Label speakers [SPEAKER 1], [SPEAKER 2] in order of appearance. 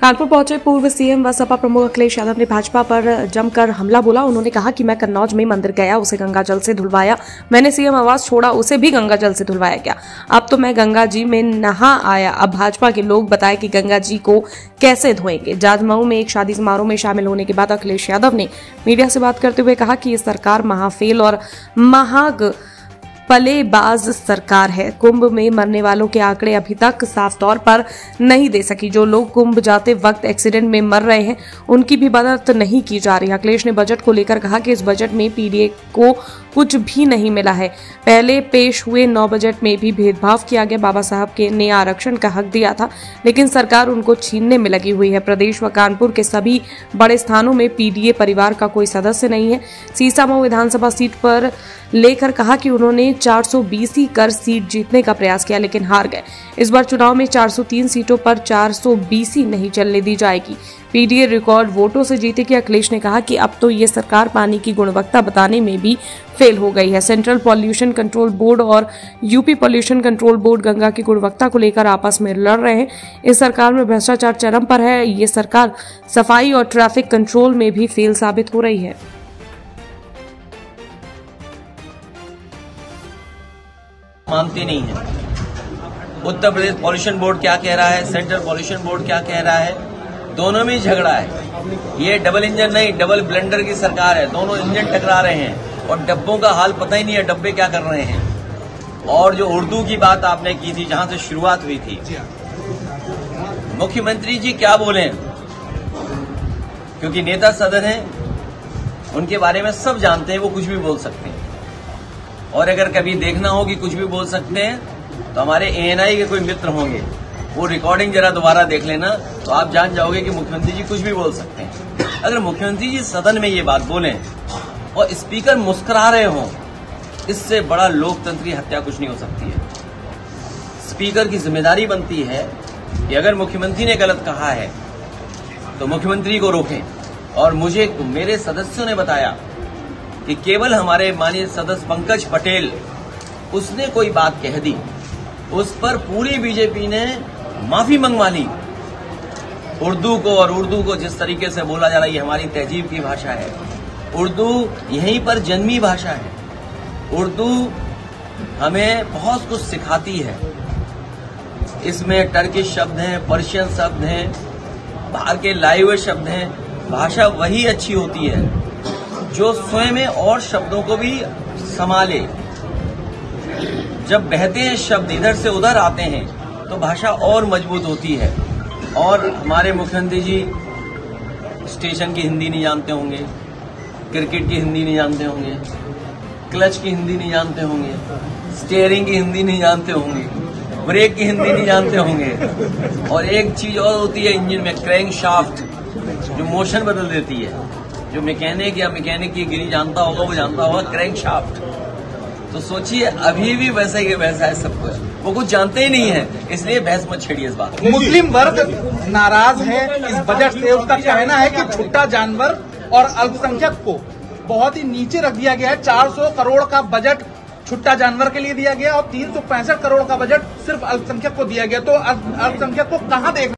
[SPEAKER 1] कानपुर पहुंचे पूर्व सीएम व सपा प्रमुख अखिलेश यादव ने भाजपा पर जमकर हमला बोला। उन्होंने कहा कि मैं कन्नौज में मंदिर गया, उसे गंगा जल से धुलवाया। मैंने सीएम आवास छोड़ा, उसे भी गंगा जल से धुलवाया गया। अब तो मैं गंगा जी में नहा आया। अब भाजपा के लोग बताए कि गंगा जी को कैसे धोएंगे। जाजमऊ में एक शादी समारोह में शामिल होने के बाद अखिलेश यादव ने मीडिया से बात करते हुए कहा कि ये सरकार महाफेल और महाग पलेबाज सरकार है। कुंभ में मरने वालों के आंकड़े अभी तक साफ तौर पर नहीं दे सकी। जो लोग कुंभ जाते वक्त एक्सीडेंट में मर रहे हैं, उनकी भी मदद नहीं की जा रही। अखिलेश ने बजट को लेकर कहा कि इस बजट में पीडीए को कुछ भी नहीं मिला है। पहले पेश हुए 9 बजट में भी भेदभाव किया गया। बाबा साहब ने आरक्षण का हक दिया था, लेकिन सरकार उनको छीनने में लगी हुई है। प्रदेश व कानपुर के सभी बड़े स्थानों में पीडीए परिवार का कोई सदस्य नहीं है। सीसामऊ विधानसभा सीट पर लेकर कहा कि उन्होंने 420 कर सीट जीतने का प्रयास किया, लेकिन हार गए। इस बार चुनाव में 403 सीटों पर 420 नहीं चलने दी जाएगी। पीडीए रिकॉर्ड वोटों से जीतेगी। अखिलेश ने कहा कि अब तो ये सरकार पानी की गुणवत्ता बताने में भी फेल हो गई है। सेंट्रल पॉल्यूशन कंट्रोल बोर्ड और UP pollution control board Ganga की गुणवत्ता को लेकर आपस में लड़ रहे हैं। इस सरकार में भ्रष्टाचार चरम पर है। ये सरकार सफाई और ट्रैफिक कंट्रोल में भी फेल साबित हो रही है।
[SPEAKER 2] मानते नहीं है। उत्तर प्रदेश पॉल्यूशन बोर्ड क्या कह रहा है, सेंट्रल पॉल्यूशन बोर्ड क्या कह रहा है, दोनों में झगड़ा है। ये डबल इंजन नहीं, डबल ब्लेंडर की सरकार है। दोनों इंजन टकरा रहे हैं और डब्बों का हाल पता ही नहीं है, डब्बे क्या कर रहे हैं। और जो उर्दू की बात आपने की थी, जहां से शुरुआत हुई थी, मुख्यमंत्री जी क्या बोले, क्योंकि नेता सदन है, उनके बारे में सब जानते हैं, वो कुछ भी बोल सकते हैं। और अगर कभी देखना हो कि कुछ भी बोल सकते हैं, तो हमारे एएनआई के कोई मित्र होंगे, वो रिकॉर्डिंग जरा दोबारा देख लेना, तो आप जान जाओगे कि मुख्यमंत्री जी कुछ भी बोल सकते हैं। अगर मुख्यमंत्री जी सदन में ये बात बोलें और स्पीकर मुस्कुरा रहे हों, इससे बड़ा लोकतंत्र की हत्या कुछ नहीं हो सकती है। स्पीकर की जिम्मेदारी बनती है कि अगर मुख्यमंत्री ने गलत कहा है तो मुख्यमंत्री को रोकें। और मेरे सदस्यों ने बताया कि केवल हमारे माननीय सदस्य पंकज पटेल, उसने कोई बात कह दी, उस पर पूरी बीजेपी ने माफी मंगवा ली। उर्दू को, और उर्दू को जिस तरीके से बोला जा रहा है, ये हमारी तहजीब की भाषा है। उर्दू यहीं पर जन्मी भाषा है। उर्दू हमें बहुत कुछ सिखाती है। इसमें टर्किश शब्द हैं, पर्शियन शब्द हैं, बाहर के लाए हुए शब्द हैं। भाषा वही अच्छी होती है जो स्वयं में और शब्दों को भी संभाले। जब बहते हैं शब्द, इधर से उधर आते हैं, तो भाषा और मजबूत होती है। और हमारे मुख्यमंत्री जी स्टेशन की हिंदी नहीं जानते होंगे, क्रिकेट की हिंदी नहीं जानते होंगे, क्लच की हिंदी नहीं जानते होंगे, स्टीयरिंग की हिंदी नहीं जानते होंगे, ब्रेक की हिंदी नहीं जानते होंगे। और एक चीज और होती है इंजन में, क्रैंक शाफ्ट, जो मोशन बदल देती है। जो मैकेनिक या मैकेनिक की गिरी जानता होगा, वो जानता होगा क्रैंक शाफ्ट। तो सोचिए, अभी भी वैसा ही वैसा है सब कुछ, वो कुछ जानते ही नहीं है। इसलिए बहस मत छेड़िए इस बात।
[SPEAKER 3] मुस्लिम वर्ग नाराज है इस बजट से। उसका कहना है कि छुट्टा जानवर और अल्पसंख्यक को बहुत ही नीचे रख दिया गया है। 400 करोड़ का बजट छुट्टा जानवर के लिए दिया गया और 365 करोड़ का बजट सिर्फ अल्पसंख्यक को दिया गया। तो अल्पसंख्यक को कहां देखना